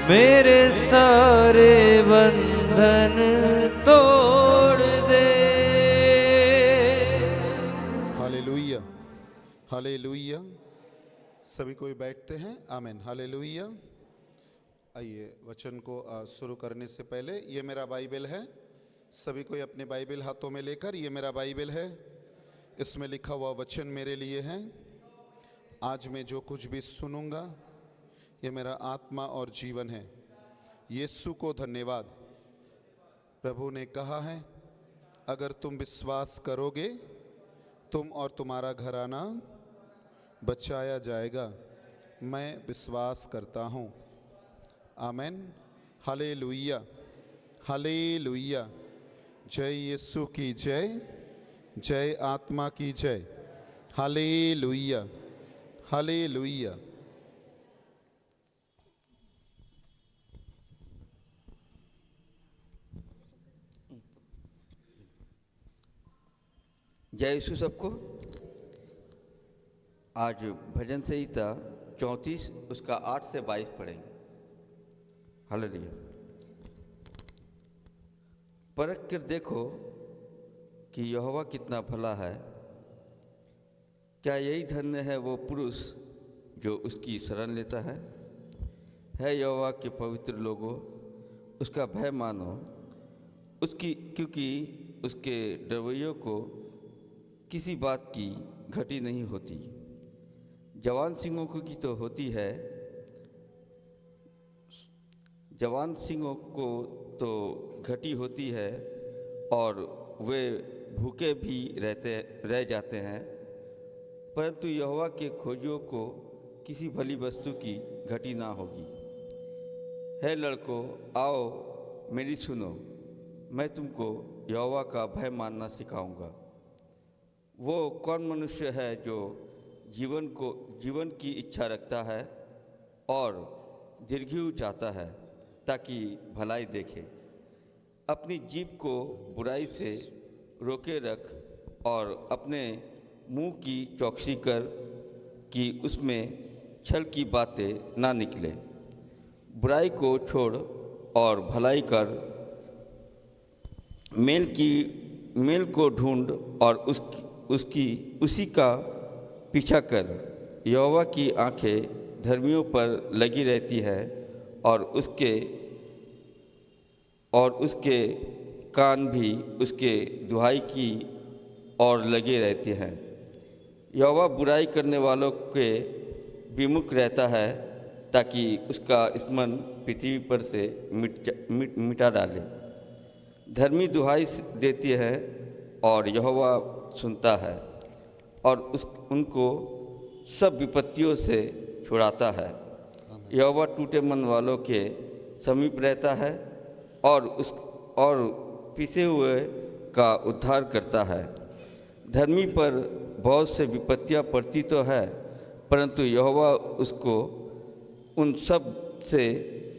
मेरे सारे बंधन तोड़ दे। Hallelujah, hallelujah. सभी कोई बैठते हैं। आमीन, हालेलुया। आइए वचन को शुरू करने से पहले, ये मेरा बाइबल है। सभी कोई अपने बाइबल हाथों में लेकर, ये मेरा बाइबल है, इसमें लिखा हुआ वचन मेरे लिए है। आज मैं जो कुछ भी सुनूंगा ये मेरा आत्मा और जीवन है। यीशु को धन्यवाद। प्रभु ने कहा है, अगर तुम विश्वास करोगे तुम और तुम्हारा घराना बचाया जाएगा। मैं विश्वास करता हूँ। आमीन, हालेलुया, हालेलुया। जय यीशु की जय, जय आत्मा की जय। Hallelujah, hallelujah. जय यीशु सबको। आज भजन संहिता 34 उसका 8 से 22 पढ़ेंगे। हालेलुया। परख कर देखो कि यहोवा कितना भला है। क्या यही धन्य है वो पुरुष जो उसकी शरण लेता है। यहोवा के पवित्र लोगों, उसका भय मानो, क्योंकि उसके डरवैयों को किसी बात की घटी नहीं होती। जवान सिंहों की तो होती है, जवान सिंहों को तो घटी होती है और वे भूखे भी रह जाते हैं, परंतु यहोवा के खोजियों को किसी भली वस्तु की घटी ना होगी। हे लड़कों, आओ मेरी सुनो, मैं तुमको यहोवा का भय मानना सिखाऊंगा। वो कौन मनुष्य है जो जीवन की इच्छा रखता है और दीर्घायु चाहता है ताकि भलाई देखे। अपनी जीभ को बुराई से रोके रख और अपने मुंह की चौकसी कर कि उसमें छल की बातें ना निकले। बुराई को छोड़ और भलाई कर, मेल को ढूंढ और उसी का पीछा कर। यहोवा की आंखें धर्मियों पर लगी रहती है और उसके कान भी उसके दुहाई की ओर लगे रहते हैं। यहोवा बुराई करने वालों के विमुख रहता है ताकि उसका स्मरण पृथ्वी पर से मिटा डाले। धर्मी दुहाई देती है और यहोवा सुनता है और उनको सब विपत्तियों से छुड़ाता है। यहोवा टूटे मन वालों के समीप रहता है और पिसे हुए का उद्धार करता है। धर्मी पर बहुत से विपत्तियां पड़ती तो है, परंतु यहोवा उसको उन सब से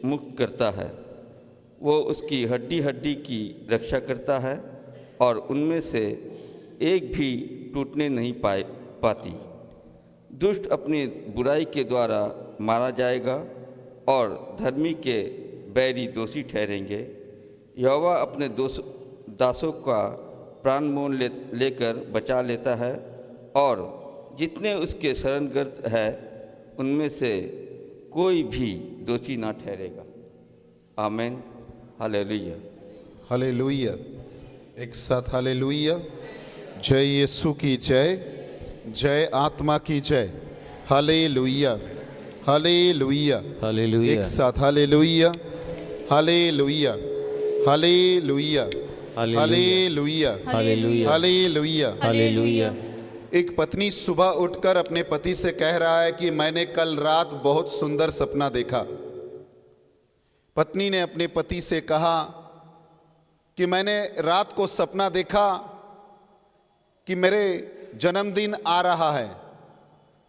मुक्त करता है। वो उसकी हड्डी हड्डी की रक्षा करता है और उनमें से एक भी टूटने नहीं पाती। दुष्ट अपनी बुराई के द्वारा मारा जाएगा और धर्मी के बैरी दोषी ठहरेंगे। यहोवा अपने दासों का प्राण मोल लेकर बचा लेता है और जितने उसके शरणगत है उनमें से कोई भी दोषी ना ठहरेगा। आमीन, हालेलुया, हालेलुया। एक साथ हालेलुया। जय यीशु की जय, जय आत्मा की जय। Hallelujah, hallelujah, hallelujah. एक साथ hallelujah, hallelujah, hallelujah, hallelujah, hallelujah, hallelujah. Hallelujah. एक पत्नी सुबह उठकर अपने पति से कह रहा है कि मैंने कल रात बहुत सुंदर सपना देखा। पत्नी ने अपने पति से कहा कि मैंने रात को सपना देखा कि मेरे जन्मदिन आ रहा है।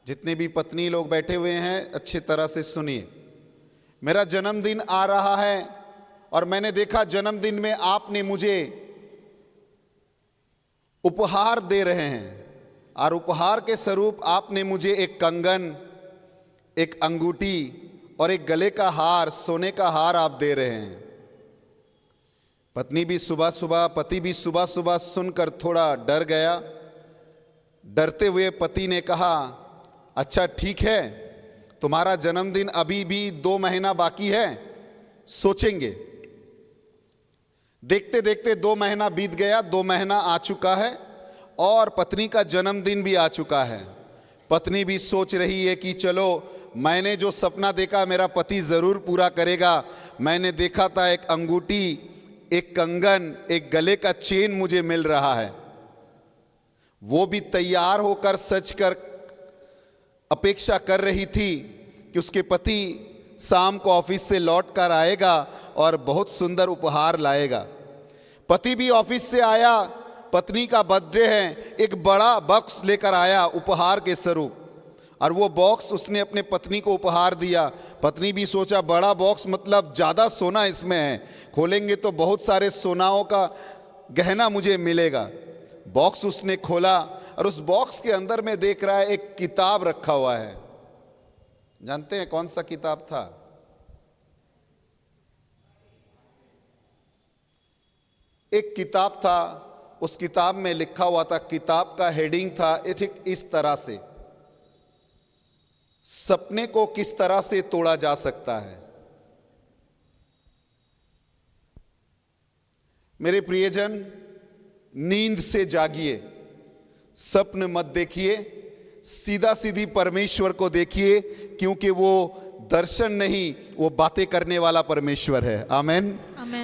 जितने भी पत्नी लोग बैठे हुए हैं अच्छी तरह से सुनिए। मेरा जन्मदिन आ रहा है और मैंने देखा जन्मदिन में आपने मुझे उपहार दे रहे हैं और उपहार के स्वरूप आपने मुझे एक कंगन, एक अंगूठी और एक गले का हार, सोने का हार आप दे रहे हैं। पत्नी भी सुबह सुबह, पति भी सुबह सुबह सुनकर थोड़ा डर गया। डरते हुए पति ने कहा, अच्छा ठीक है, तुम्हारा जन्मदिन अभी भी 2 महीना बाकी है, सोचेंगे। देखते देखते 2 महीना बीत गया, 2 महीना आ चुका है और पत्नी का जन्मदिन भी आ चुका है। पत्नी भी सोच रही है कि चलो, मैंने जो सपना देखा मेरा पति जरूर पूरा करेगा। मैंने देखा था एक अंगूठी, एक कंगन, एक गले का चेन मुझे मिल रहा है। वो भी तैयार होकर सज कर अपेक्षा कर रही थी कि उसके पति शाम को ऑफिस से लौट कर आएगा और बहुत सुंदर उपहार लाएगा। पति भी ऑफिस से आया, पत्नी का बर्थडे है, एक बड़ा बॉक्स लेकर आया उपहार के स्वरूप, और वो बॉक्स उसने अपने पत्नी को उपहार दिया। पत्नी भी सोचा, बड़ा बॉक्स मतलब ज़्यादा सोना इसमें है, खोलेंगे तो बहुत सारे सोनाओं का गहना मुझे मिलेगा। बॉक्स उसने खोला और उस बॉक्स के अंदर में देख रहा है एक किताब रखा हुआ है। जानते हैं कौन सा किताब था? एक किताब था, उस किताब में लिखा हुआ था, किताब का हेडिंग था ठीक इस तरह से, सपने को किस तरह से तोड़ा जा सकता है। मेरे प्रियजन, नींद से जागिए, सपन मत देखिए, सीधा सीधी परमेश्वर को देखिए, क्योंकि वो दर्शन नहीं, वो बातें करने वाला परमेश्वर है। आमेन।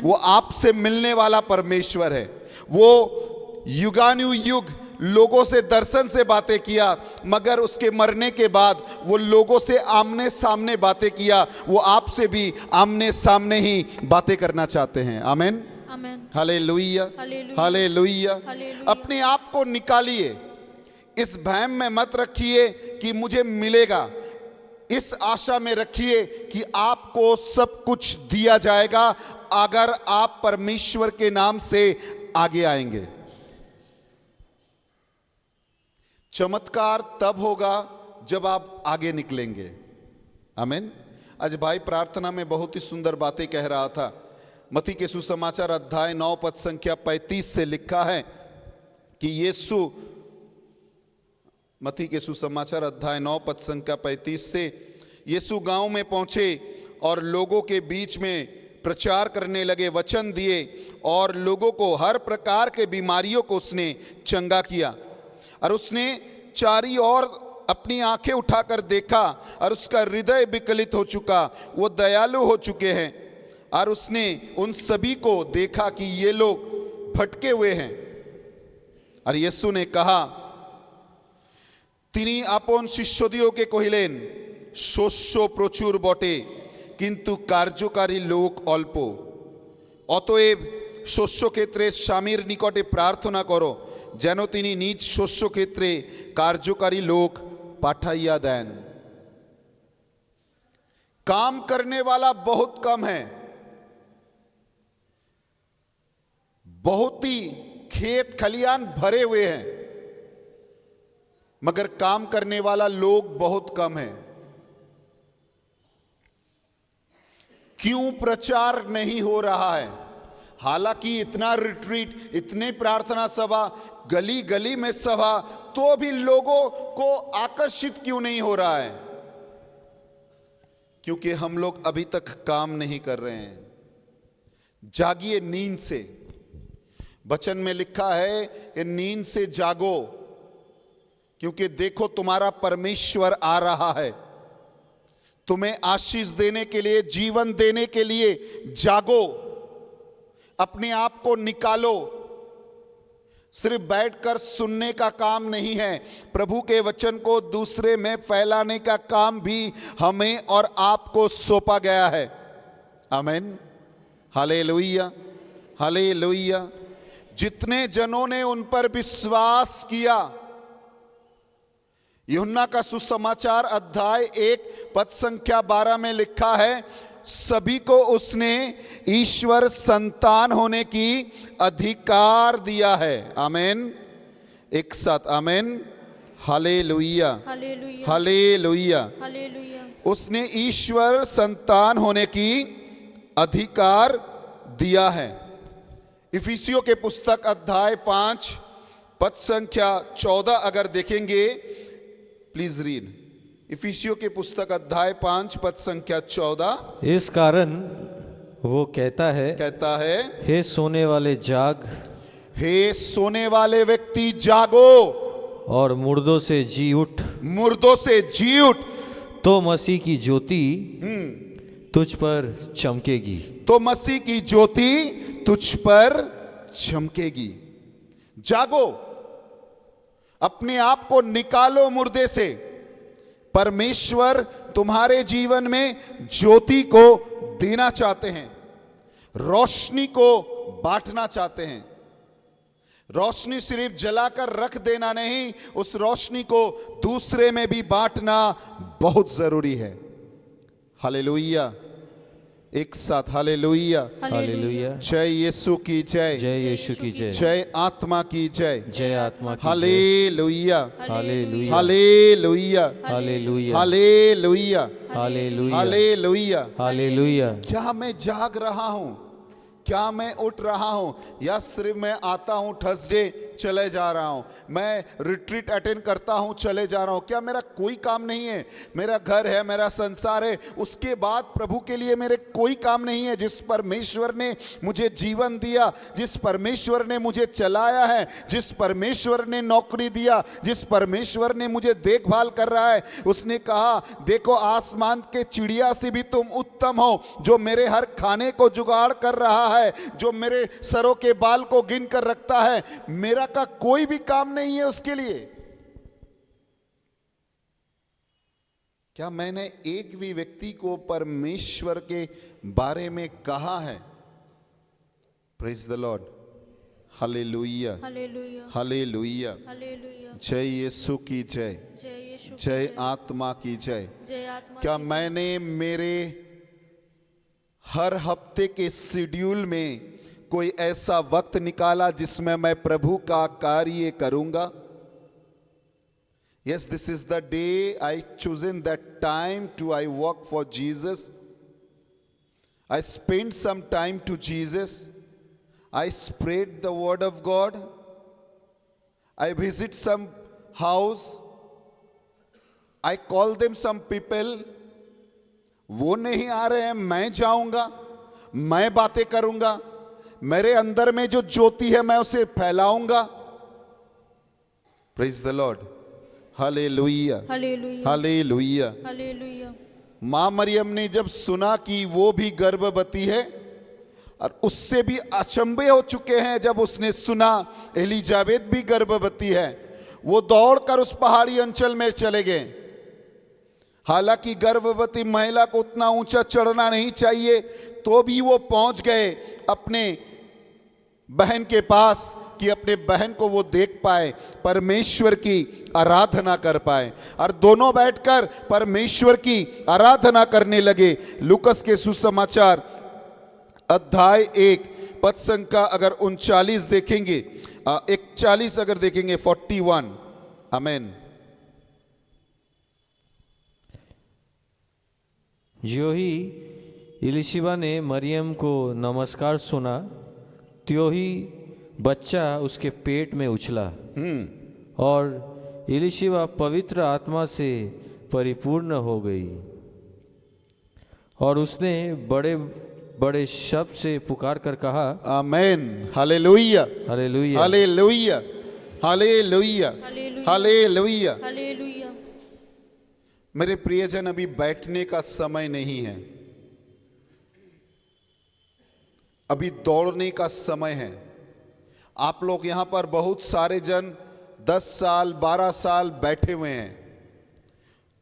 वो आपसे मिलने वाला परमेश्वर है। वो युगानुयुग लोगों से दर्शन से बातें किया, मगर उसके मरने के बाद वो लोगों से आमने सामने बातें किया। वो आपसे भी आमने सामने ही बातें करना चाहते हैं। आमेन, हालेलुया, हालेलुया। अपने आप को निकालिए, इस भ्रम में मत रखिए कि मुझे मिलेगा, इस आशा में रखिए कि आपको सब कुछ दिया जाएगा अगर आप परमेश्वर के नाम से आगे आएंगे। चमत्कार तब होगा जब आप आगे निकलेंगे। आमीन। आज भाई प्रार्थना में बहुत ही सुंदर बातें कह रहा था। मत्ती के सुसमाचार अध्याय 9 पद संख्या 35 से लिखा है कि यीशु, मत्ती के सुसमाचार अध्याय 9 पद संख्या 35 से, यीशु गांव में पहुंचे और लोगों के बीच में प्रचार करने लगे, वचन दिए और लोगों को हर प्रकार के बीमारियों को उसने चंगा किया। और उसने चारी ओर अपनी आंखें उठाकर देखा और उसका हृदय विकलित हो चुका, वो दयालु हो चुके हैं। और उसने उन सभी को देखा कि ये लोग भटके हुए हैं। और यीशु ने कहा, তিনি আপন শিষ্যদিওকে কহিলেন, শস্য প্রচুর বটে কিন্তু কার্যকারী লোক অল্প। অতএব শস্যক্ষেত্রে স্বামীর নিকটে প্রার্থনা করো যেন তিনি নিজ শস্যক্ষেত্রে কার্যকারী লোক পাঠাইয়া দেন। काम करने वाला बहुत कम है, बहुत ही खेत खलियान भरे हुए हैं, मगर काम करने वाला लोग बहुत कम है। क्यों प्रचार नहीं हो रहा है? हालांकि इतना रिट्रीट, इतने प्रार्थना सभा, गली गली में सभा, तो भी लोगों को आकर्षित क्यों नहीं हो रहा है? क्योंकि हम लोग अभी तक काम नहीं कर रहे हैं। जागिए नींद से। वचन में लिखा है कि नींद से जागो, क्योंकि देखो तुम्हारा परमेश्वर आ रहा है तुम्हें आशीष देने के लिए, जीवन देने के लिए। जागो, अपने आप को निकालो। सिर्फ बैठकर सुनने का काम नहीं है, प्रभु के वचन को दूसरे में फैलाने का काम भी हमें और आपको सौंपा गया है। आमीन, हालेलुया, हालेलुया। जितने जनों ने उन पर विश्वास किया, यूहन्ना का सुसमाचार अध्याय 1 पद संख्या 12 में लिखा है, सभी को उसने ईश्वर संतान होने की अधिकार दिया है। आमीन, एक साथ आमीन, हालेलुया, हालेलुया, हालेलुया। उसने ईश्वर संतान होने की अधिकार दिया है। इफिसियों के पुस्तक अध्याय 5 पद संख्या 14 अगर देखेंगे, प्लीज रीड। इफिसियों के पुस्तक अध्याय 5 पद संख्या 14। इस कारण वो कहता है, हे सोने वाले जाग, हे सोने वाले व्यक्ति जागो और मुर्दों से जी उठ, मुर्दों से जी उठ, तो मसीह की ज्योति तुझ पर चमकेगी। तो मसीह की ज्योति तुझ पर चमकेगी। जागो, अपने आप को निकालो मुर्दे से। परमेश्वर तुम्हारे जीवन में ज्योति को देना चाहते हैं, रोशनी को बांटना चाहते हैं। रोशनी सिर्फ जलाकर रख देना नहीं, उस रोशनी को दूसरे में भी बांटना बहुत जरूरी है। हालेलुया, एक साथ हालेलुया। हालेलुया। जय यीशु की जय, जय यीशु की जय, जय आत्मा की जय, जय आत्मा की जय। Hallelujah, hallelujah, hallelujah, hallelujah, hallelujah, hallelujah, hallelujah. Hallelujah. क्या मैं जाग रहा हूं? क्या मैं उठ रहा हूं? या सिर्फ मैं आता हूं थर्सडे चले जा रहा हूं, मैं रिट्रीट अटेंड करता हूं चले जा रहा हूं? क्या मेरा कोई काम नहीं है? मेरा घर है, मेरा संसार है, उसके बाद प्रभु के लिए मेरे कोई काम नहीं है? जिस परमेश्वर ने मुझे जीवन दिया, जिस परमेश्वर ने मुझे चलाया है, जिस परमेश्वर ने नौकरी दिया, जिस परमेश्वर ने मुझे देखभाल कर रहा है, उसने कहा देखो आसमान के चिड़िया से भी तुम उत्तम हो, जो मेरे हर खाने को जुगाड़ कर रहा है, जो मेरे सरों के बाल को गिन कर रखता है। मेरा का कोई भी काम नहीं है उसके लिए। क्या मैंने एक भी व्यक्ति को परमेश्वर के बारे में कहा है? Praise the Lord, hallelujah, hallelujah, hallelujah, hallelujah. जय यीशु की जय, जय यीशु, जय आत्मा की जय। जय आत्मा। क्या मैंने मेरे हर हफ्ते के शेड्यूल में कोई ऐसा वक्त निकाला जिसमें मैं प्रभु का कार्य करूंगा? Yes, this is the day I chosen that time to I work for Jesus. I spent some time to Jesus. I spread the word of God. I visit some house. I call them some people. वो नहीं आ रहे हैं, मैं जाऊंगा, मैं बातें करूंगा, मेरे अंदर में जो ज्योति है मैं उसे फैलाऊंगा। Praise the Lord, hallelujah, hallelujah, hallelujah. Hallelujah. मां मरियम ने जब सुना कि वो भी गर्भवती है, और उससे भी अचंभे हो चुके हैं जब उसने सुना एलिजाबेथ भी गर्भवती है, वो दौड़कर उस पहाड़ी अंचल में चले गए। हालांकि गर्भवती महिला को उतना ऊंचा चढ़ना नहीं चाहिए, तो भी वो पहुंच गए अपने बहन के पास कि अपने बहन को वो देख पाए, परमेश्वर की आराधना कर पाए, और दोनों बैठकर परमेश्वर की आराधना करने लगे। लूकस के सुसमाचार अध्याय 1 पद संख्या अगर 39 देखेंगे, 41 अगर देखेंगे, 41। आमेन। ज्यों ही इलिशिबा ने मरियम को नमस्कार सुना, त्यों ही बच्चा उसके पेट में उछला, और इलिशिबा पवित्र आत्मा से परिपूर्ण हो गई, और उसने बड़े बड़े शब्द से पुकार कर कहा, amen, hallelujah, hallelujah, hallelujah, hallelujah, hallelujah, hallelujah. मेरे प्रियजन, अभी बैठने का समय नहीं है, अभी दौड़ने का समय है। आप लोग यहां पर बहुत सारे जन 10 साल 12 साल बैठे हुए हैं।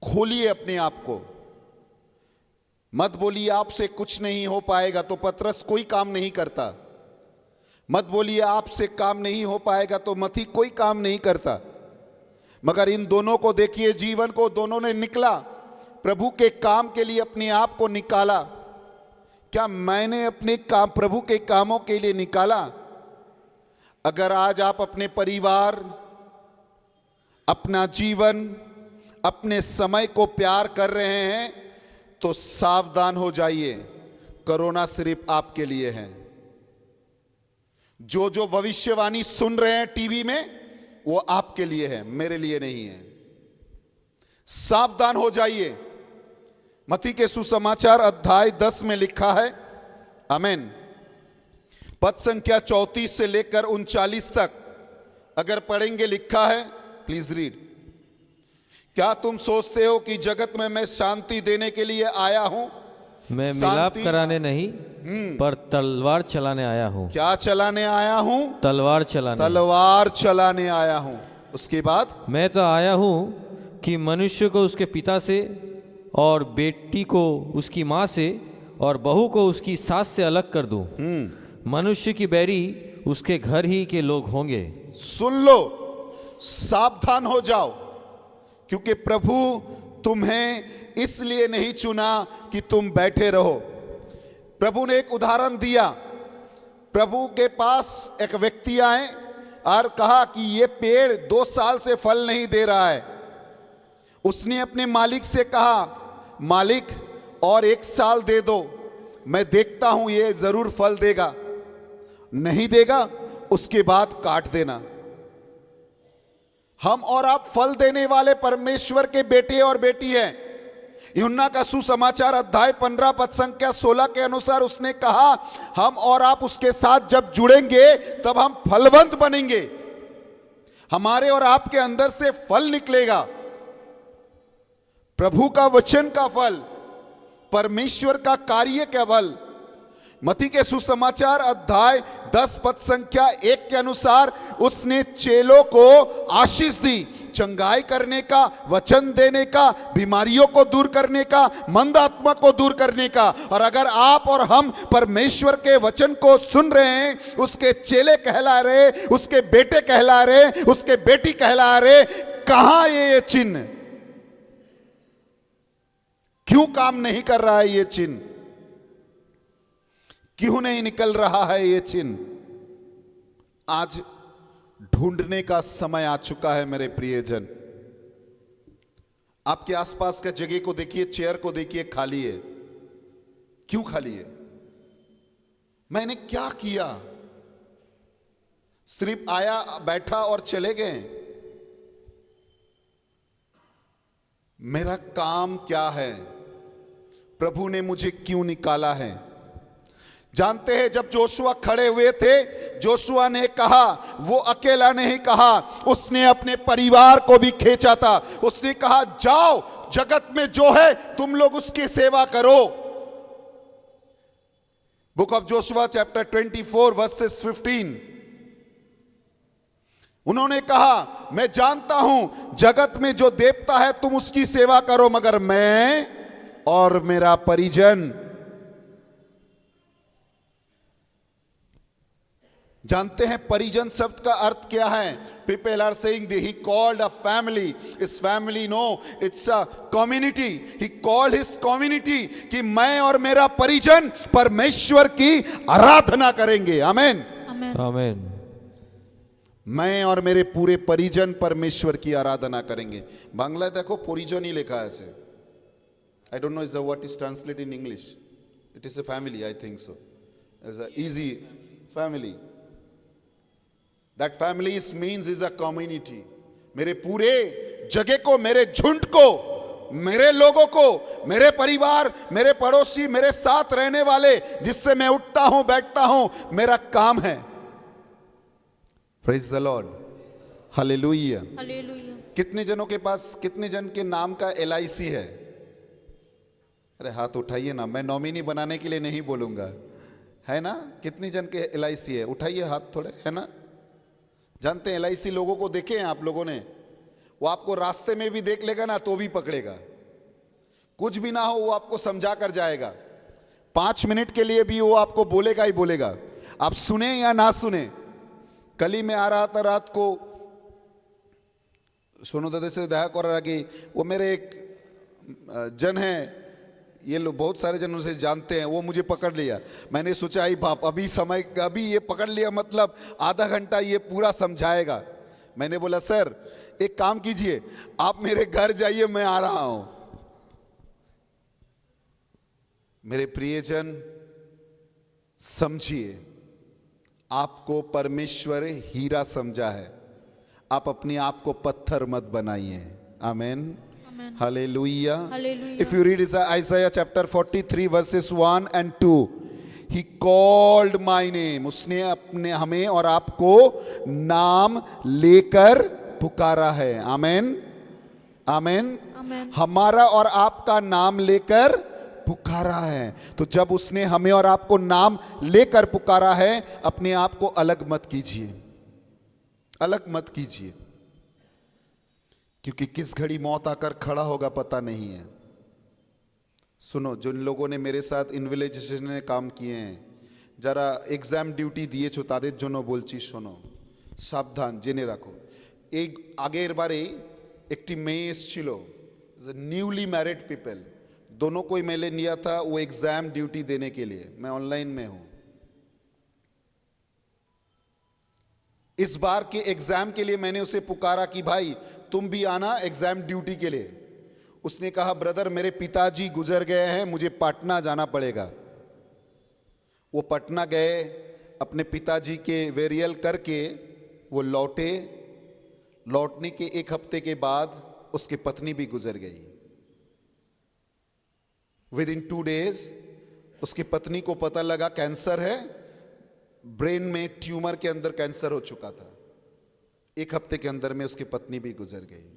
खोलिए अपने आप को, मत बोलिए आपसे कुछ नहीं हो पाएगा, तो पतरस कोई काम नहीं करता। मत बोलिए आपसे काम नहीं हो पाएगा, तो मती कोई काम नहीं करता। मगर इन दोनों को देखिए, जीवन को दोनों ने निकला, प्रभु के काम के लिए अपने आप को निकाला। क्या मैंने अपने काम प्रभु के कामों के लिए निकाला? अगर आज आप अपने परिवार, अपना जीवन, अपने समय को प्यार कर रहे हैं, तो सावधान हो जाइए, कोरोना सिर्फ आपके लिए है। जो जो भविष्यवाणी सुन रहे हैं टीवी में, वो आपके लिए है, मेरे लिए नहीं है। सावधान हो जाइए। मत्ती के सुसमाचार अध्याय 10 में लिखा है, आमीन, पद संख्या 34 से लेकर 39 तक अगर पढ़ेंगे, लिखा है, प्लीज रीड। क्या तुम सोचते हो कि जगत में मैं शांति देने के लिए आया हूं? मैं मिलाप शांति- कराने नहीं पर तलवार चलाने आया हूँ। क्या चलाने आया हूं? तलवार चलाने। तलवार चलाने आया हूं। उसके बाद, मैं तो आया हूँ कि मनुष्य को उसके पिता से और बेटी को उसकी माँ से और बहू को उसकी सास से अलग कर दूं। मनुष्य की बैरी उसके घर ही के लोग होंगे। सुन लो, सावधान हो जाओ, क्योंकि प्रभु तुम्हें इसलिए नहीं चुना कि तुम बैठे रहो। प्रभु ने एक उदाहरण दिया। प्रभु के पास एक व्यक्ति आए और कहा कि ये पेड़ 2 साल से फल नहीं दे रहा है। उसने अपने मालिक से कहा, मालिक और 1 साल दे दो, मैं देखता हूं ये जरूर फल देगा। नहीं देगा, उसके बाद काट देना। हम और आप फल देने वाले परमेश्वर के बेटे और बेटी हैं। यूहन्ना का सुसमाचार अध्याय 15 पद संख्या 16 के अनुसार उसने कहा, हम और आप उसके साथ जब जुड़ेंगे तब हम फलवंत बनेंगे। हमारे और आपके अंदर से फल निकलेगा, प्रभु का वचन का फल, परमेश्वर का कार्य का फल। मत्ती के सुसमाचार अध्याय 10 पद संख्या 1 के अनुसार उसने चेलों को आशीष दी, चंगाई करने का, वचन देने का, बीमारियों को दूर करने का, मंद आत्मा को दूर करने का। और अगर आप और हम परमेश्वर के वचन को सुन रहे हैं, उसके चेले कहला रहे, उसके बेटे कहला रहे, उसके बेटी कहला रहे, कहां ये चिन्ह? क्यों काम नहीं कर रहा है ये चिन्ह? क्यों नहीं निकल रहा है ये चिन्ह? आज ढूंढने का समय आ चुका है मेरे प्रियजन। आपके आसपास का जगह को देखिए, चेयर को देखिए, खाली है। क्यों खाली है? मैंने क्या किया? सिर्फ आया, बैठा और चले गए? मेरा काम क्या है? प्रभु ने मुझे क्यों निकाला है? जानते हैं, जब जोशुआ खड़े हुए थे, जोशुआ ने कहा, वो अकेला नहीं कहा, उसने अपने परिवार को भी खींचा था। उसने कहा, जाओ, जगत में जो है तुम लोग उसकी सेवा करो। Book of Joshua chapter 24 versus 15। उन्होंने कहा, मैं जानता हूं जगत में जो देवता है तुम उसकी सेवा करो, मगर मैं और मेरा परिजन। जानते हैं परिजन शब्द का अर्थ क्या है? People are saying that he called a family. His family, no, it's a community. He called his community कि मैं और मेरा परिजन परमेश्वर की आराधना करेंगे। आमीन, आमेन। आमीन। मैं और मेरे पूरे परिजन परमेश्वर की आराधना करेंगे। बांग्ला देखो, परिजन ही लिखा है ऐसे। I don't know is the what is translated in English. It is a family, I think so. It's a easy family. That family means is a community. मेरे पूरे जगह को, मेरे झुंड को, मेरे लोगों को, मेरे परिवार, मेरे पड़ोसी, मेरे साथ रहने वाले, जिससे मैं उठता हूं, बैठता हूं, मेरा काम है। Praise the Lord. Hallelujah. Hallelujah. कितने जनों के पास, कितने जन के नाम का LIC है? अरे हाथ उठाइए ना, मैं नॉमिनी बनाने के लिए नहीं बोलूंगा, है ना? कितने जन के LIC है? उठाइए हाथ थोड़े, है ना? जानते हैं LIC लोगों को देखे हैं आप लोगों ने? वो आपको रास्ते में भी देख लेगा ना तो भी पकड़ेगा। कुछ भी ना हो वो आपको समझा कर जाएगा। 5 मिनट के लिए भी वो आपको बोलेगा ही बोलेगा, आप सुने या ना सुने। कल ही मैं आ रहा था रात को, सोनू दादा से देखा कर रहा कि वो मेरे एक जन है, ये लोग बहुत सारे जनों से जानते हैं, वो मुझे पकड़ लिया। मैंने सोचा ही बाप, अभी समय, अभी ये पकड़ लिया मतलब आधा घंटा ये पूरा समझाएगा। मैंने बोला सर एक काम कीजिए, आप मेरे घर जाइए, मैं आ रहा हूं। मेरे प्रियजन, समझिए, आपको परमेश्वर हीरा समझा है, आप अपने आप को पत्थर मत बनाइए। आमेन, Amen. Hallelujah. Hallelujah. If you read Isaiah chapter 43 verses 1 and 2, He called my name, उसने अपने हमें और आपको नाम लेकर पुकारा है। आमेन, आमेन। Amen. हमारा और आपका नाम लेकर पुकारा है। तो जब उसने हमें और आपको नाम लेकर पुकारा है, अपने आप को अलग मत कीजिए, अलग मत कीजिए, क्योंकि किस घड़ी मौत आकर खड़ा होगा पता नहीं है। सुनो, जिन लोगों ने मेरे साथ इनविलेजेशन में काम किए हैं, যারা এক্সাম ডিউটি দিয়েছো তাদের জন্য বলছি, শোনো, সাবধান, জেনে রাখো। এই আগের বারে একটি মেয়ে এসেছিল, न्यूली मैरिड पीपल, दोनों को ही मैंने लिया था वो एग्जाम ड्यूटी देने के लिए। मैं ऑनलाइन में हूं। इस बार के एग्जाम के लिए मैंने उसे पुकारा कि भाई तुम भी आना एग्जाम ड्यूटी के लिए। उसने कहा ब्रदर मेरे पिताजी गुजर गए हैं, मुझे पटना जाना पड़ेगा। वो पटना गए, अपने पिताजी के वेरियल करके वो लौटे। लौटने के एक हफ्ते के बाद उसकी पत्नी भी गुजर गई। विद इन 2 days उसकी पत्नी को पता लगा कैंसर है, ब्रेन में ट्यूमर के अंदर कैंसर हो चुका था। एक हफ्ते के अंदर में उसकी पत्नी भी गुजर गई।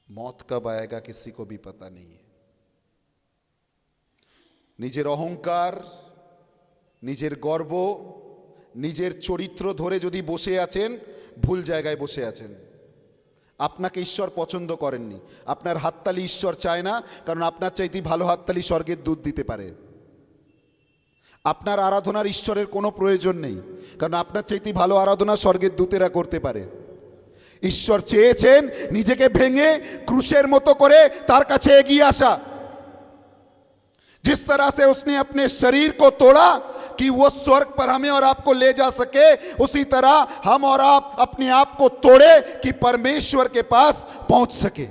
मौत कब आएगा किसी को भी पता नहीं है। নিজের অহংকার, নিজের গর্ব, নিজের চরিত্র ধরে যদি বসে আছেন, ভুল জায়গায় বসে আছেন। আপনাকে ঈশ্বর পছন্দ করেননি, আপনার হাততালি ঈশ্বর চায় না, কারণ আপনার চাইতে ভালো হাততালি স্বর্গের দূত দিতে পারে। আপনার আরাধনার ঈশ্বরের কোনো প্রয়োজন নেই, কারণ আপনার চাইতে ভালো আরাধনা স্বর্গের দূতেরা করতে পারে। ঈশ্বর চেয়েছেন নিজেকে ভেঙে ক্রুশের মতো করে তার কাছে এগিয়ে আসা। जिस तरह से उसने अपने शरीर को तोड़ा कि वो स्वर्ग पर हमें और आपको ले जा सके, उसी तरह हम और आप अपने आप को तोड़े कि परमेश्वर के पास पहुंच सके,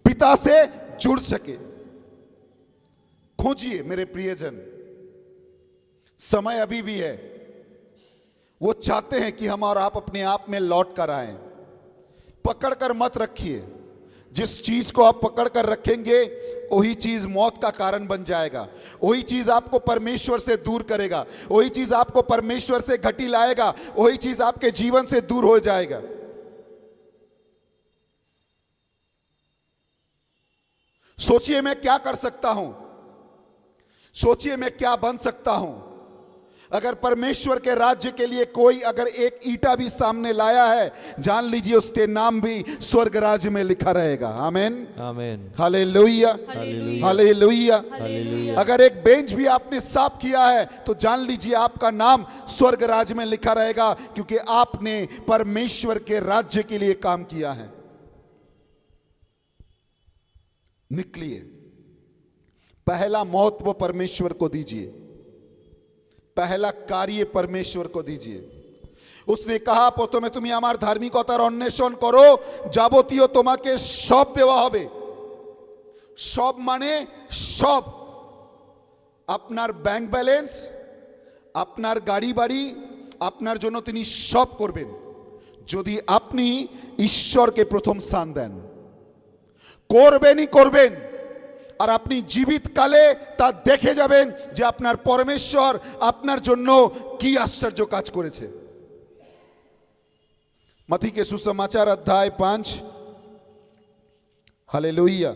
पिता से जुड़ सके। खोजिए मेरे प्रियजन, समय अभी भी है। वो चाहते हैं कि हम और आप अपने आप में लौट कर आए। पकड़ कर मत रखिए। जिस चीज को आप पकड़ कर रखेंगे वही चीज मौत का कारण बन जाएगा। वही चीज आपको परमेश्वर से दूर करेगा, वही चीज आपको परमेश्वर से घटी लाएगा, वही चीज आपके जीवन से दूर हो जाएगा। सोचिए मैं क्या कर सकता हूं, सोचिए मैं क्या बन सकता हूं। अगर परमेश्वर के राज्य के लिए कोई अगर एक ईंटा भी सामने लाया है, जान लीजिए उसके नाम भी स्वर्ग राज्य में लिखा रहेगा। आमेन, amen, hallelujah, Hallelujah. Hallelujah. Hallelujah. अगर एक बेंच भी आपने साफ किया है तो जान लीजिए आपका नाम स्वर्ग राज्य में लिखा रहेगा, क्योंकि आपने परमेश्वर के राज्य के लिए काम किया है। निकलिए, पहला महत्व परमेश्वर को दीजिए, पहला कार्य परमेश्वर को दीजिए। उसने कहा প্রথমে তুমি আমার ধার্মিকতার অন্বেষণ করো, যাবতীয় তোমাকে সব দেওয়া হবে। সব মানে সব, আপনার ব্যাংক ব্যালেন্স, আপনার গাড়ি বাড়ি, আপনার জন্য তিনি সব করবেন যদি আপনি ঈশ্বরকে প্রথম স্থান দেন। করবেনই করবেন। আর আপনি জীবিত কালে তা দেখে যাবেন যে আপনার পরমেশ্বর আপনার জন্য কি আশ্চর্য কাজ করেছে। मत्ती के सुसमाचार अध्याय 5, हालेलुया,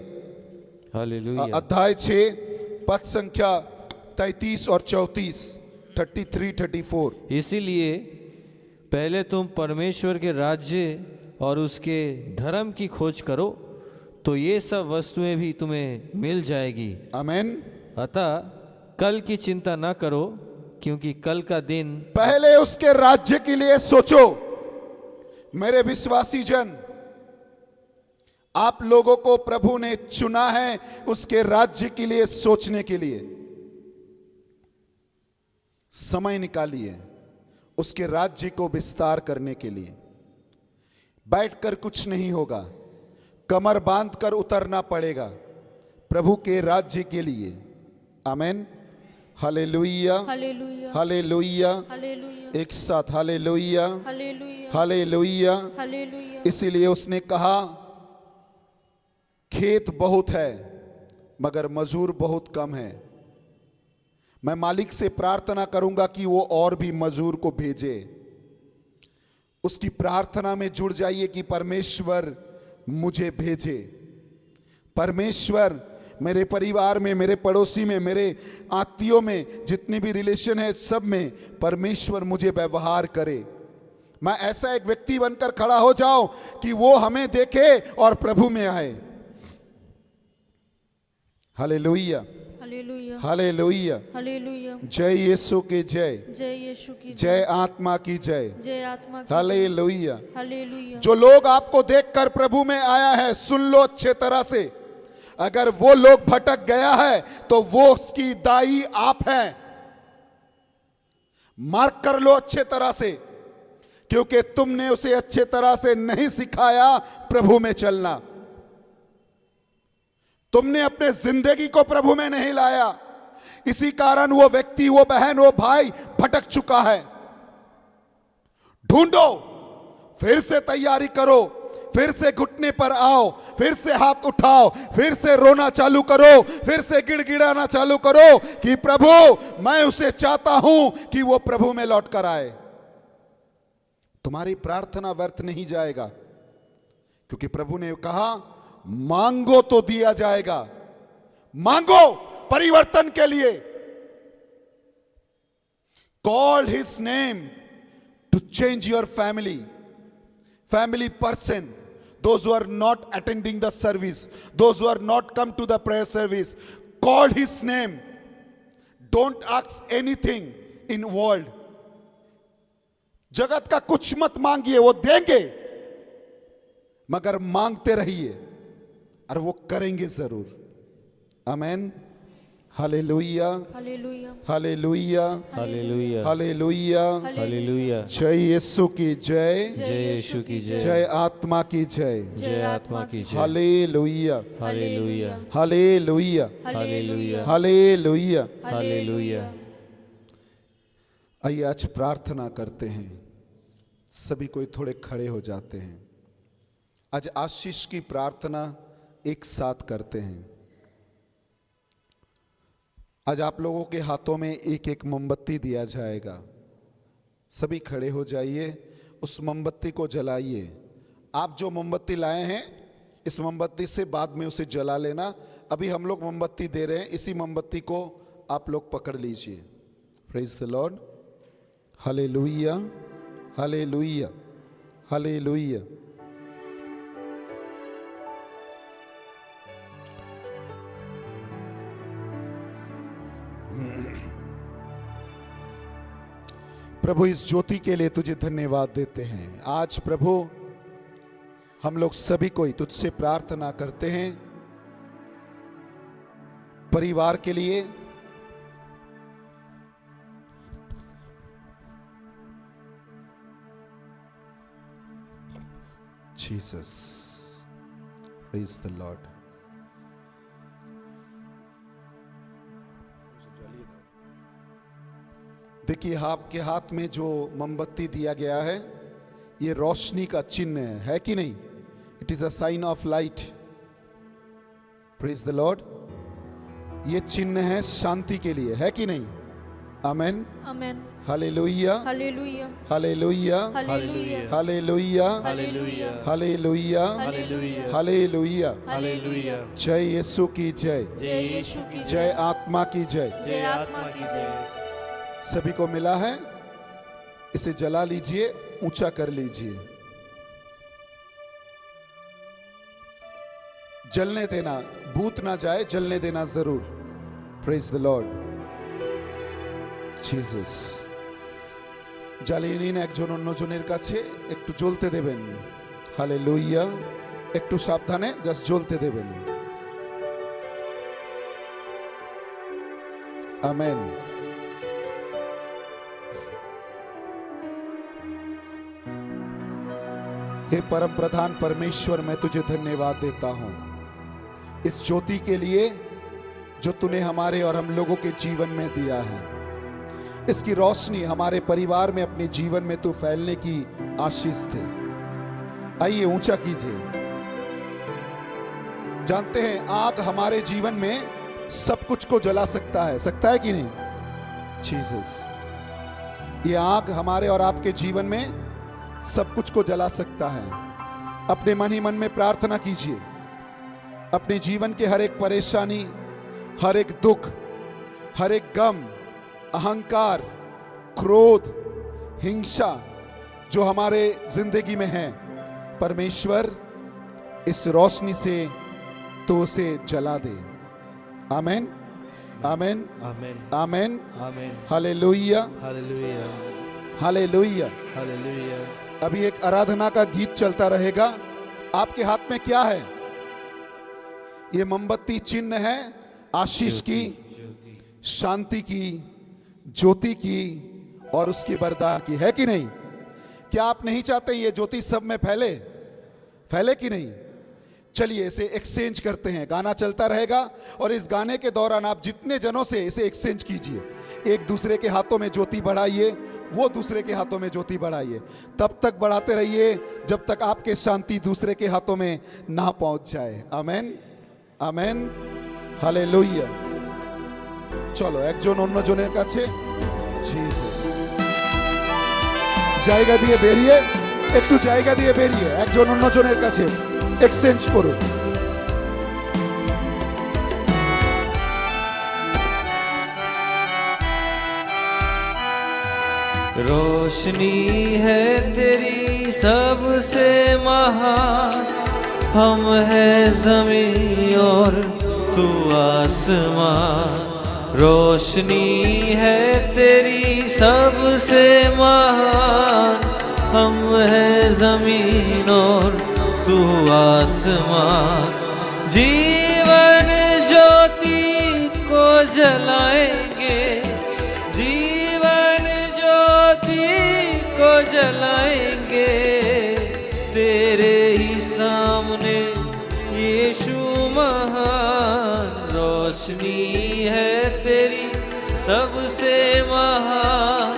हालेलुया। अध्याय 6 पद संख्या 33 और 34, 33, 34। इसीलिए पहले तुम परमेश्वर के राज्य और उसके धर्म की खोज करो, तो ये सब वस्तुएं भी तुम्हें मिल जाएगी। आमेन। अतः कल की चिंता न करो, क्योंकि कल का दिन पहले उसके राज्य के लिए सोचो। मेरे विश्वासी जन, आप लोगों को प्रभु ने चुना है उसके राज्य के लिए सोचने के लिए। समय निकालिए उसके राज्य को विस्तार करने के लिए। बैठकर कुछ नहीं होगा, कमर बांधकर उतरना पड़ेगा। प्रभु के राज्य के लिए। Amen. Hallelujah, hallelujah, hallelujah. Hallelujah, एक साथ हालेलुया, हालेलुया, हालेलुया। हालेलुया। इसीलिए उसने कहा, खेत बहुत है मगर मजूर बहुत कम है। मैं मालिक से प्रार्थना करूंगा कि वो और भी मजूर को भेजे। उसकी प्रार्थना में जुड़ जाइए कि परमेश्वर मुझे भेजे। परमेश्वर मेरे परिवार में, मेरे पड़ोसी में, मेरे आत्मीयों में, जितनी भी रिलेशन है सब में परमेश्वर मुझे व्यवहार करे। मैं ऐसा एक व्यक्ति बनकर खड़ा हो जाऊं कि वो हमें देखे और प्रभु में आए। Hallelujah, hallelujah, hallelujah. हालेलुया। जय यीशु की जय, जय यीशु की जय आत्मा की जय। जय आत्मा की हालेलुया। हालेलुया। जो लोग आपको देखकर प्रभु में आया है, सुन लो अच्छे तरह से, अगर वो लोग भटक गया है तो वो उसकी दाई आप हैं। मार्क कर लो अच्छे तरह से, क्योंकि तुमने उसे अच्छे तरह से नहीं सिखाया प्रभु में चलना। तुमने अपने जिंदगी को प्रभु में नहीं लाया, इसी कारण वो व्यक्ति, वो बहन, वो भाई भटक चुका है। ढूंढो, फिर से तैयारी करो, फिर से घुटने पर आओ, फिर से हाथ उठाओ, फिर से रोना चालू करो, फिर से गिड़गिड़ाना चालू करो कि प्रभु मैं उसे चाहता हूं कि वो प्रभु में लौट कर आए। तुम्हारी प्रार्थना व्यर्थ नहीं जाएगा, क्योंकि प्रभु ने कहा मांगो तो दिया जाएगा। मांगो परिवर्तन के लिए। Call his name to change your family person, those who are not attending the service, those who are not come to the prayer service, call his name. Don't ask anything in world. जगत का कुछ मत मांगिए, वो देंगे, मगर मांगते रहिए और वो करेंगे जरूर। Amen. Hallelujah, hallelujah, hallelujah, hallelujah, hallelujah. Hallelujah. जय यीशु की जय, जय यीशु की जय, जय आत्मा की जय। जय आत्मा की जय। Hallelujah, hallelujah, hallelujah, hallelujah, hallelujah. Hallelujah. आइए आज प्रार्थना करते हैं। सभी कोई थोड़े खड़े हो जाते हैं। आज आशीष की प्रार्थना एक साथ करते हैं। आज आप लोगों के हाथों में एक एक मोमबत्ती दिया जाएगा। सभी खड़े हो जाइए, उस मोमबत्ती को जलाइए। आप जो मोमबत्ती लाए हैं, इस मोमबत्ती से बाद में उसे जला लेना। अभी हम लोग मोमबत्ती दे रहे हैं, इसी मोमबत्ती को आप लोग पकड़ लीजिए। Praise the Lord. Hallelujah, hallelujah, hallelujah. प्रभु इस ज्योति के लिए तुझे धन्यवाद देते हैं। आज प्रभु हम लोग सभी कोई तुझसे प्रार्थना करते हैं परिवार के लिए, जीसस, प्रेज द लॉर्ड। देखिए आपके हाथ में जो मोमबत्ती दिया गया है, ये रोशनी का चिन्ह है कि नहीं? It is a sign of light. Praise the Lord. ये चिन्ह है शांति के लिए, है कि नहीं? Amen, amen. Hallelujah, hallelujah, hallelujah, hallelujah, hallelujah, hallelujah, hallelujah, hallelujah, hallelujah. Hallelujah. जय यीशु की जय, जय यीशु की जय आत्मा की जय। जय आत्मा की जय। सभी को मिला है, इसे जला लीजिए, ऊंचा कर लीजिए। जलने देना, भूत ना जाए, जलने देना जरूर। Praise the Lord Jesus. জ্বালিয়ে নিন একজন অন্যজনের কাছে, একটু জ্বলতে দেবেন। হালেলুয়া। একটু সাবধানে জাস্ট জ্বলতে দেবেন। আমেন। हे परम प्रधान परमेश्वर, मैं तुझे धन्यवाद देता हूं इस ज्योति के लिए जो तूने हमारे और हम लोगों के जीवन में दिया है। इसकी रोशनी हमारे परिवार में, अपने जीवन में तू फैलने की आशीष थे। आइए ऊंचा कीजिए। जानते हैं आग हमारे जीवन में सब कुछ को जला सकता है कि नहीं? जीसस, ये आग हमारे और आपके जीवन में सब कुछ को जला सकता है। अपने मन ही मन में प्रार्थना कीजिए। अपने जीवन के हर एक परेशानी, हर एक दुख, हर एक गम, अहंकार, क्रोध, हिंसा जो हमारे जिंदगी में है, परमेश्वर इस रोशनी से तो उसे जला दे। Amen, amen, amen, amen, amen. Hallelujah, hallelujah, hallelujah. Hallelujah. अभी एक आराधना का गीत चलता रहेगा। आपके हाथ में क्या है? ये मोमबत्ती चिन्ह है आशीष की, शांति की, ज्योति की और उसकी वरदान की, है कि नहीं? क्या आप नहीं चाहते ये ज्योति सब में फैले कि नहीं? चलिए इसे एक्सचेंज करते हैं। गाना चलता रहेगा और इस गाने के दौरान आप जितने जनों से इसे एक्सचेंज कीजिए। एक दूसरे के हाथों में ज्योति बढ़ाइए, वो दूसरे के हाथों में ज्योति बढ़ाइए। तब तक बढ़ाते रहिए जब तक आपके शांति दूसरे के हाथों में ना पहुंच जाए। आमेन, আমেন, হালেলুয়া। চলো একজন অন্যজনের কাছে জিসাস জায়গা দিয়ে বেরিয়ে, একটু জায়গা দিয়ে বেরিয়ে একজন অন্যজনের কাছে এক্সচেঞ্জ করুন। रोशनी है तेरी सबसे महान, हम है ज़मीं और तू आसमान। रोशनी है तेरी सबसे महान, हम है ज़मीन और तू आसमान। जीवन ज्योति को जलाएंगे, जीवन ज्योति को जलाएंगे तेरे ही सामने यीशु महान। रोशनी है तेरी सबसे महान,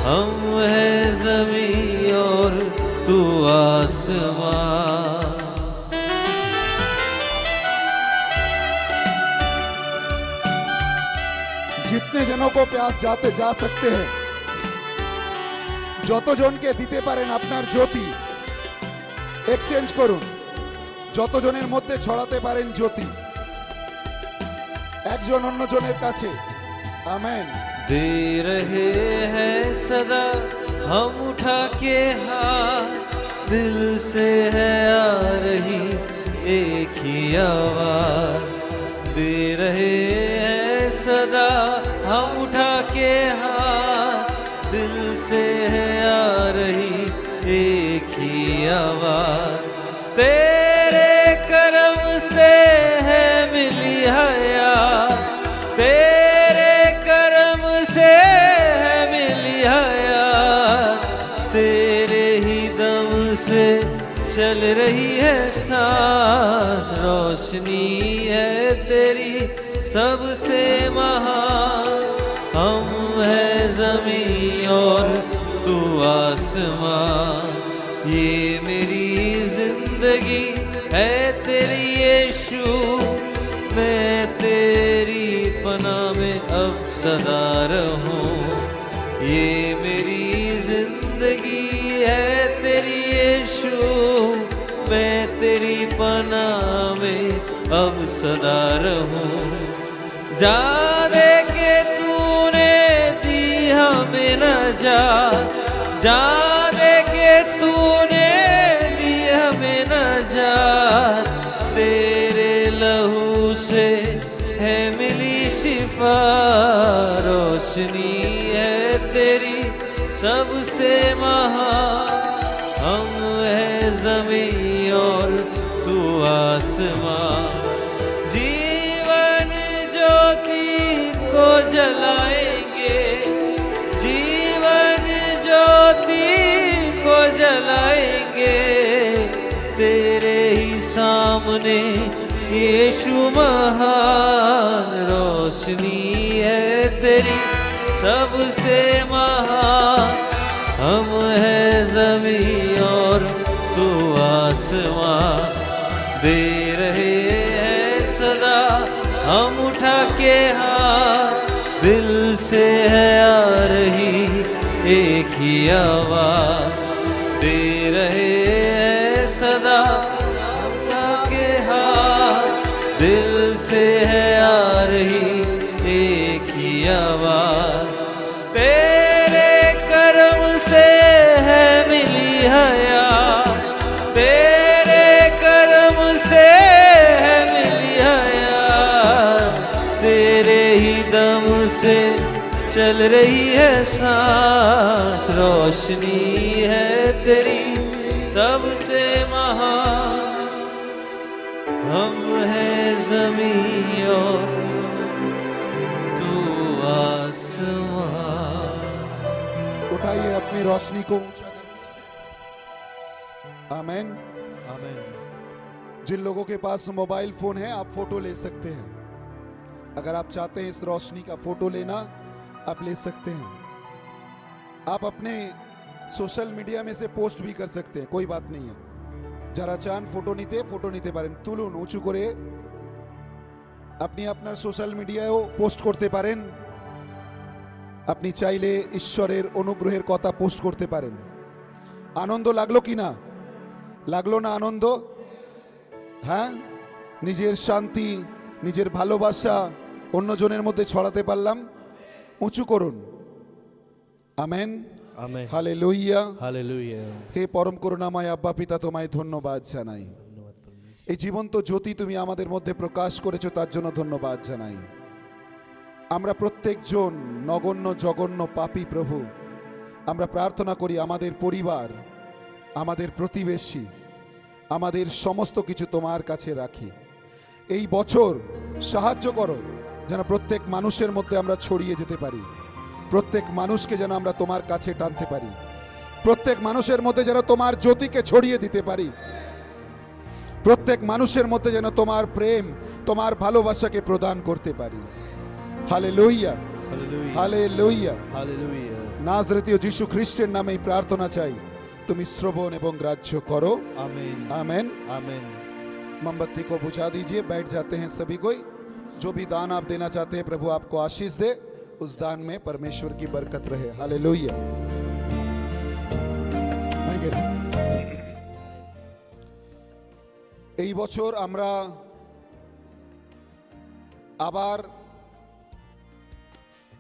हम है ज़मीं और तू आसमान। जितने जनों को प्यास जाते जा सकते हैं, যতজনকে দিতে পারেন আপনার জ্যোতি এক্সচেঞ্জ করুন। যতজনের মধ্যে ছড়াতে পারেন জ্যোতি একজন অন্যজনের কাছে। আমেন। दे रहे हैं सदा हम उठा के हाथ, दिल से है आ रही एक ही आवाज। दे रहे हैं सदा हम उठा के हाथ, दिल से है आ रही एक ही आवाज। तेरे करम से है मिली हयात, तेरे करम से है मिली हयात, तेरे ही दम से चल रही है सांस। रोशनी है तेरी सबसे महान, हम है ज़मीं और तू आसमान। ये मेरी जिंदगी है तेरी यीशु, मैं तेरी पनाह में अब सदा रहूं। ये मेरी जिंदगी है तेरी यीशु, मैं तेरी पनाह में अब सदा रहूं। जा दे के तूने दी हमें नजात, जा दे के तूने दी हमें नजात, तेरे लहू से है मिली शिफा। रोशनी है तेरी सबसे महान, हम है ज़मीं और तू आसमान। जीवन ज्योति को जलाएंगे, जीवन ज्योति को जलाएंगे तेरे ही सामने यीशु महान। रोशनी है तेरी सबसे महान, हम है ज़मीं और तू आसमां, दे रहे हैं सदा हम उठा के हाथ, दिल से है आ रही एक ही आवाज, दे रहे हैं सदा हम उठा के हाथ, दिल से है आ रही एक ही आवाज, तेरे करम से है मिली हया, तेरे करम से है मिली हया, तेरे ही दम से चल रही है सांस, रोशनी है तेरी सबसे महान, हम है ज़मीं और तू आसमां। उठाइए अपनी रोशनी को ऊंचा करके। आमीन। आमीन। जिन लोगों के पास मोबाइल फोन है आप फोटो ले सकते हैं, अगर आप चाहते हैं इस रोशनी का फोटो लेना आप ले सकते हैं। आप अपने सोशल मीडिया में से पोस्ट भी कर सकते हैं, कोई बात नहीं है। যারা চান ফটো নিতে পারেন, তুলুন উঁচু করে, আপনি আপনার সোশ্যাল মিডিয়ায়ও পোস্ট করতে পারেন। আপনি চাইলে ঈশ্বরের অনুগ্রহের কথা পোস্ট করতে পারেন। আনন্দ লাগলো কি না? লাগলো না আনন্দ? হ্যাঁ, নিজের শান্তি, নিজের ভালোবাসা অন্যজনের মধ্যে ছড়াতে পারলাম। উঁচু করুন। আমেন। আমেন। হালেলুয়া। হালেলুয়া। হে পরম করুণাময় আব্বা পিতা, তোমায় ধন্যবাদ জানাই। এই জীবন্ত জ্যোতি তুমি আমাদের মধ্যে প্রকাশ করেছো, তার জন্য ধন্যবাদ জানাই। আমরা প্রত্যেকজন নগণ্য জঘন্য পাপী প্রভু, আমরা প্রার্থনা করি আমাদের পরিবার, আমাদের প্রতিবেশী, আমাদের সমস্ত কিছু তোমার কাছে রাখি। এই বছর সাহায্য করো যেন প্রত্যেক মানুষের মধ্যে আমরা ছড়িয়ে যেতে পারি, প্রত্যেক মানুষকে যেন আমরা তোমার কাছে টানতে পারি, প্রত্যেক মানুষের মধ্যে যেন তোমার জ্যোতিকে ছড়িয়ে দিতে পারি, প্রত্যেক মানুষের মধ্যে যেন তোমার প্রেম, তোমার ভালোবাসাকে প্রদান করতে পারি। Hallelujah, hallelujah, hallelujah. নাজরেতীয় যিশু খ্রিস্টের নামে এই প্রার্থনা চাই, তুমি শ্রবণ এবং গ্রাহ্য করো। आमीन। आमीन। आमीन। मोमबत्ती को बुझा दीजिए, बैठ जाते हैं सभी कोई। जो भी दान आप देना चाहते हैं प्रभु आपको आशीष दे, उस दान में परमेश्वर की बरकत रहे। हालेलुया। এই বছর আমরা আবার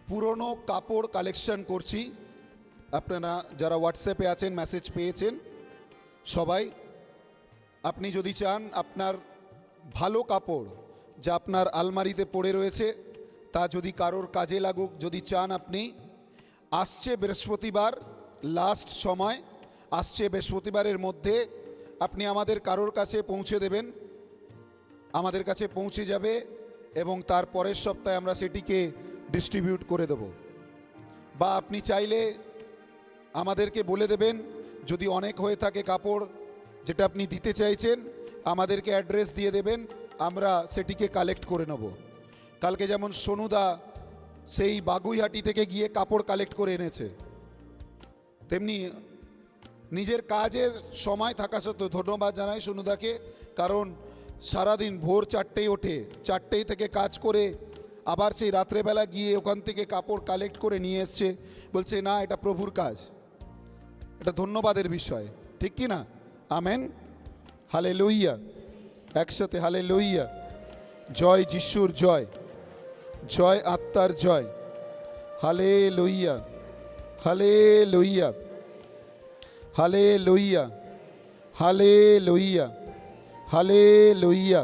পুরনো কাপড় কালেকশন করছি। আপনারা যারা হোয়াটসঅ্যাপে আছেন মেসেজ পেয়েছেন সবাই, আপনি যদি চান আপনার ভালো কাপড় যা আপনার আলমারিতে পড়ে রয়েছে তা যদি কারোর কাজে লাগুক, যদি চান আপনি, আসছে বৃহস্পতিবার লাস্ট সময়, আসছে বৃহস্পতিবারের মধ্যে আপনি আমাদের কারোর কাছে পৌঁছে দেবেন, আমাদের কাছে পৌঁছে যাবে এবং তার পরের সপ্তাহে আমরা সেটিকে ডিস্ট্রিবিউট করে দেব। বা আপনি চাইলে আমাদেরকে বলে দেবেন, যদি অনেক হয়ে থাকে কাপড় যেটা আপনি দিতে চাইছেন, আমাদেরকে অ্যাড্রেস দিয়ে দেবেন, আমরা সেটিকে কালেক্ট করে নেব। কালকে যেমন সোনুদা সেই বাগুইহাটি থেকে গিয়ে কাপড় কালেক্ট করে এনেছে, তেমনি নিজের কাজের সময় থাকা সত্ত্বেও ধন্যবাদ জানাই সোনুদাকে, কারণ সারাদিন ভোর 4টেই ওঠে, 4টেই থেকে কাজ করে আবার সেই রাত্রেবেলা গিয়ে ওখান থেকে কাপড় কালেক্ট করে নিয়ে এসছে, বলছে না এটা প্রভুর কাজ, এটা ধন্যবাদের বিষয়, ঠিক কি না? আমেন। হালেলুয়া। একসাথে হালেলুয়া। জয় যিশুর জয়, জয় আত্মার জয়। Hallelujah, hallelujah, hallelujah, hallelujah, hallelujah,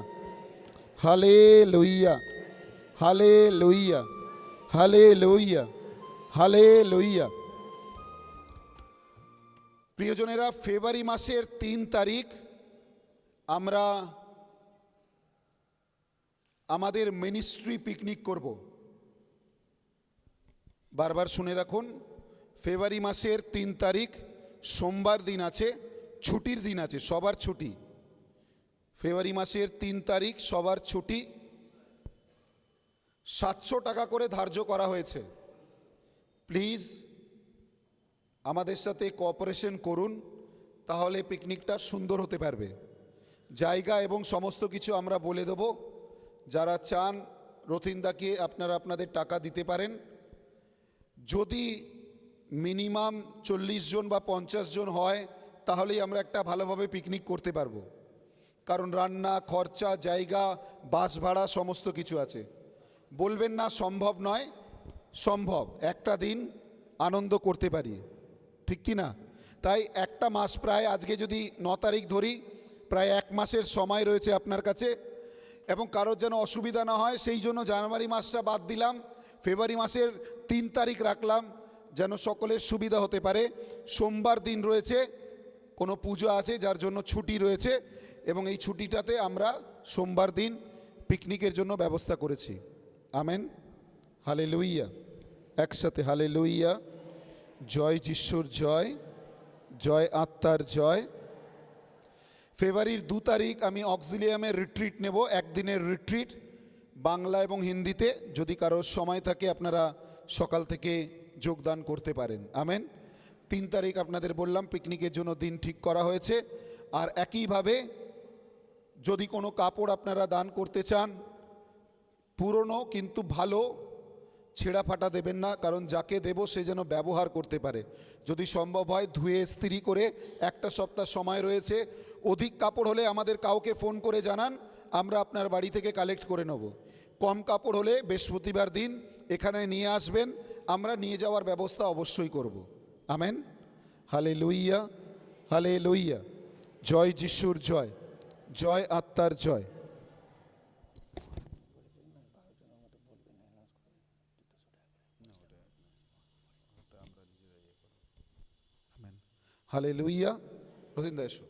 hallelujah, hallelujah, hallelujah, hallelujah. প্রিয়জনেরা, ফেব্রুয়ারি মাসের 3 তারিখ আমরা আমাদের মিনিস্ট্রি পিকনিক করব। বারবার শুনে রাখুন, ফেব্রুয়ারি মাসের 3 তারিখ সোমবার দিন আছে, ছুটির দিন আছে, সবার ছুটি। ফেব্রুয়ারি মাসের 3 তারিখ সবার ছুটি, 700 টাকা করে ধার্য করা হয়েছে। প্লিজ আমাদের সাথে কোঅপারেশন করুন, তাহলে পিকনিকটা সুন্দর হতে পারবে। জায়গা এবং সমস্ত কিছু আমরা বলে দেব। যারা চান রথিনদাকে আপনারা আপনাদের টাকা দিতে পারেন। যদি মিনিমাম 40 জন বা 50 জন হয় তাহলেই আমরা একটা ভালোভাবে পিকনিক করতে পারবো, কারণ রান্না খরচা, জায়গা, বাস ভাড়া সমস্ত কিছু আছে। বলবেন না সম্ভব নয়, সম্ভব। একটা দিন আনন্দ করতে পারি, ঠিক কি না? তাই একটা মাস, প্রায় আজকে যদি 9 তারিখ ধরি, প্রায় 1 মাসের সময় রয়েছে আপনার কাছে। এবং কারোর যেন অসুবিধা না হয় সেই জন্য জানুয়ারি মাসটা বাদ দিলাম, ফেব্রুয়ারি মাসের 3 তারিখ রাখলাম, যেন সকলের সুবিধা হতে পারে। সোমবার দিন রয়েছে, কোনো পুজো আছে যার জন্য ছুটি রয়েছে, এবং এই ছুটিটাতে আমরা সোমবার দিন পিকনিকের জন্য ব্যবস্থা করেছি। Amen, hallelujah. একসাথে হালেলুইয়া। জয় যিশুর জয়, জয় আত্মার জয়। ফেব্রুয়ারির 2 তারিখ আমি অক্সিলিয়ামের রিট্রিট নেব, একদিনের রিট্রিট, বাংলা এবং হিন্দিতে। যদি কারোর সময় থাকে আপনারা সকাল থেকে যোগদান করতে পারেন। আমেন। 3 তারিখ আপনাদের বললাম পিকনিকের জন্য দিন ঠিক করা হয়েছে। আর একইভাবে যদি কোনো কাপড় আপনারা দান করতে চান, পুরনো কিন্তু ভালো, ছেঁড়া ফাটা দেবেন না, কারণ যাকে দেব সে যেন ব্যবহার করতে পারে। যদি সম্ভব হয় ধুয়ে ইস্ত্রি করে, 1 সপ্তাহ সময় রয়েছে। অধিক কাপড় হলে আমাদের কাউকে ফোন করে জানান, আমরা আপনার বাড়ি থেকে কালেক্ট করে নেব। কম কাপড় হলে বৃহস্পতিবার দিন এখানে নিয়ে আসবেন, আমরা নিয়ে যাওয়ার ব্যবস্থা অবশ্যই করব। Amen, hallelujah, hallelujah. জয় যিশুর জয়, জয় আত্মার জয়। হালেলুইয়া। রথিনদা এসো।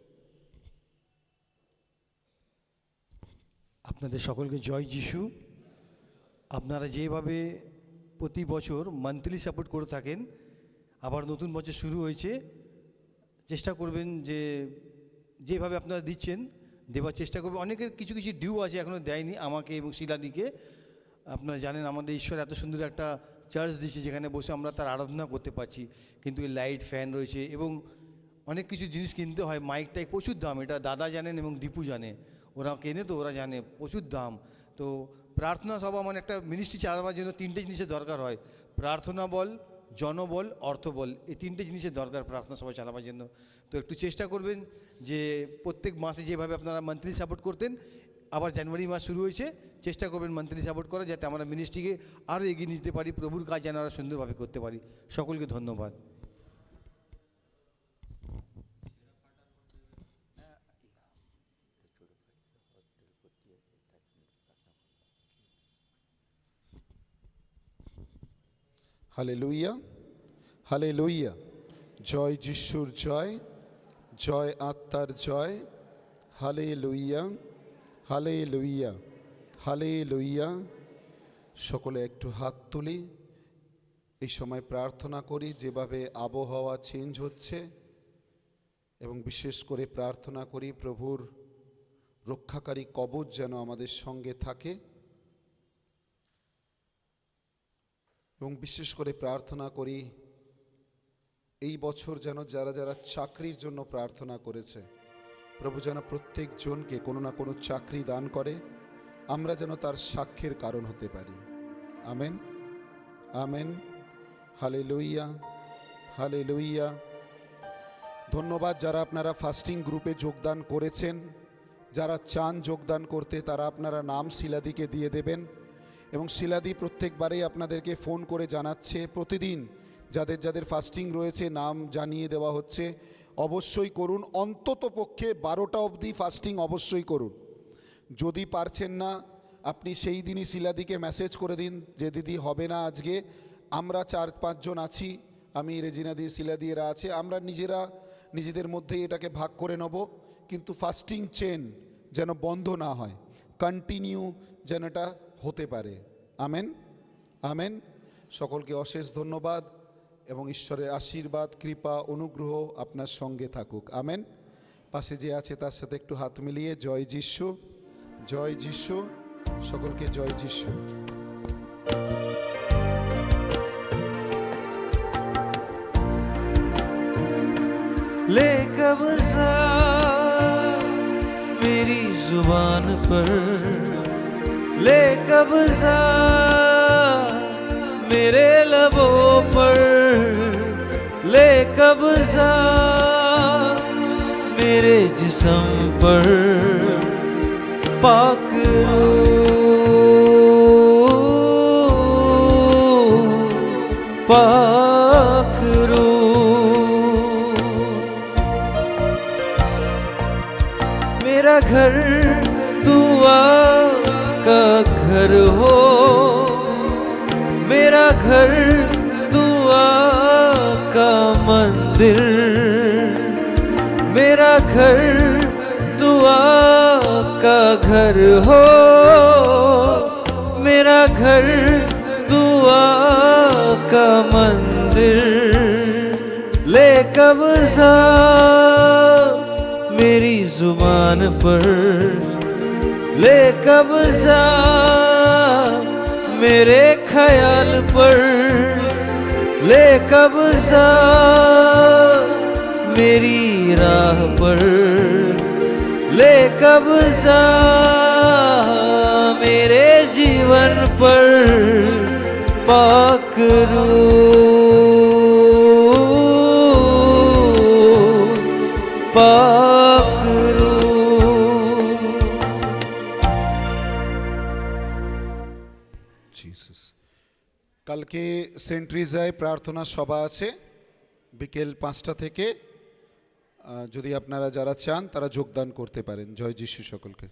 আপনাদের সকলকে জয় যিশু। আপনারা যেভাবে প্রতি বছর মান্থলি সাপোর্ট করে থাকেন, আবার নতুন বছর শুরু হয়েছে, চেষ্টা করবেন যে যেভাবে আপনারা দিচ্ছেন দেওয়ার চেষ্টা করবেন। অনেকের কিছু কিছু ডিউ আছে এখনও দেয়নি, আমাকে এবং শিলাদিকে। আপনারা জানেন আমাদের ঈশ্বর এত সুন্দর একটা চার্চ দিয়েছে যেখানে বসে আমরা তার আরাধনা করতে পারছি, কিন্তু এই লাইট ফ্যান রয়েছে এবং অনেক কিছু জিনিস কিনতে হয়। মাইকটাই প্রচুর দাম, এটা দাদা জানেন এবং দীপু জানে, ওরা কেনে তো ওরা জানে প্রচুর দাম। তো প্রার্থনা সভা মানে একটা মিনিস্ট্রি চালাবার জন্য 3টে জিনিসের দরকার হয়, প্রার্থনা বল, জনবল, অর্থবল। এই 3টে জিনিসের দরকার প্রার্থনা সভা চালাবার জন্য। তো একটু চেষ্টা করবেন যে প্রত্যেক মাসে যেভাবে আপনারা মান্থলি সাপোর্ট করতেন, আবার জানুয়ারি মাস শুরু হয়েছে, চেষ্টা করবেন মান্থলি সাপোর্ট করা, যাতে আমরা মিনিস্ট্রিকে আরও এগিয়ে নিতে পারি, প্রভুর কাজ যেন আমরা সুন্দরভাবে করতে পারি। সকলকে ধন্যবাদ। Hallelujah, hallelujah. জয় যিশুর জয়, জয় আত্মার জয়। Hallelujah, hallelujah, hallelujah. সকলে একটু হাত তুলি, এই সময় প্রার্থনা করি। যেভাবে আবহাওয়া চেঞ্জ হচ্ছে, এবং বিশেষ করে প্রার্থনা করি প্রভুর রক্ষাকারী কবচ যেন আমাদের সঙ্গে থাকে, এবং বিশেষ করে প্রার্থনা করি এই বছর যেন যারা যারা চাকরির জন্য প্রার্থনা করেছে, প্রভু যেন প্রত্যেক জনকে কোনো না কোনো চাকরি দান করে, আমরা যেন তার সাক্ষ্যের কারণ হতে পারি। Amen, amen, hallelujah, hallelujah. ধন্যবাদ যারা আপনারা ফাস্টিং গ্রুপে যোগদান করেছেন। যারা চান যোগদান করতে তারা আপনারা নাম শিলাদিকে দিয়ে দেবেন, এবং শিলাদি প্রত্যেকবারেই আপনাদেরকে ফোন করে জানাচ্ছে। প্রতিদিন যাদের যাদের ফাস্টিং রয়েছে নাম জানিয়ে দেওয়া হচ্ছে। অবশ্যই করুন, অন্তত পক্ষে 12টা অবধি ফাস্টিং অবশ্যই করুন। যদি পারছেন না আপনি সেই দিনই শিলাদিকে মেসেজ করে দিন যে দিদি হবে না আজকে, আমরা 4-5 জন আছি, আমি রেজিনা দি, শিলাদি এরা আছে, আমরা নিজেদের মধ্যেই এটাকে ভাগ করে নেব। কিন্তু ফাস্টিং চেন যেন বন্ধ না হয়, কন্টিনিউ যেন এটা হতে পারে। Amen, amen. সকলকে অশেষ ধন্যবাদ, এবং ঈশ্বরের আশীর্বাদ, কৃপা, অনুগ্রহ আপনার সঙ্গে থাকুক। আমেন। পাশে যে আছে তার সাথে একটু হাত মিলিয়ে জয় যিশু, জয় যিশু। সকলকে জয় যিশু। ले कब्जा मेरी जुबान पर, ले कब्जा मेरे लबों पर, ले कब्जा मेरे जिस्म पर, पाक रूह, पाक रूह। मेरा घर दुआ का घर हो, मेरा घर दुआ का मंदिर, मेरा घर दुआ का घर हो, मेरा घर दुआ का मंदिर। ले कब्जा मेरी जुबान पर, ले कब्जा मेरे ख्याल पर, ले कब्जा मेरी राह पर, ले कब्जा मेरे जीवन पर, पाक रूह, पाक रूह। জিসাস। কালকে সেন্ট রিজায় প্রার্থনা সভা আছে বিকেল 5টা থেকে। যদি আপনারা যারা চান তারা যোগদান করতে পারেন। জয় যিশু সকলকে।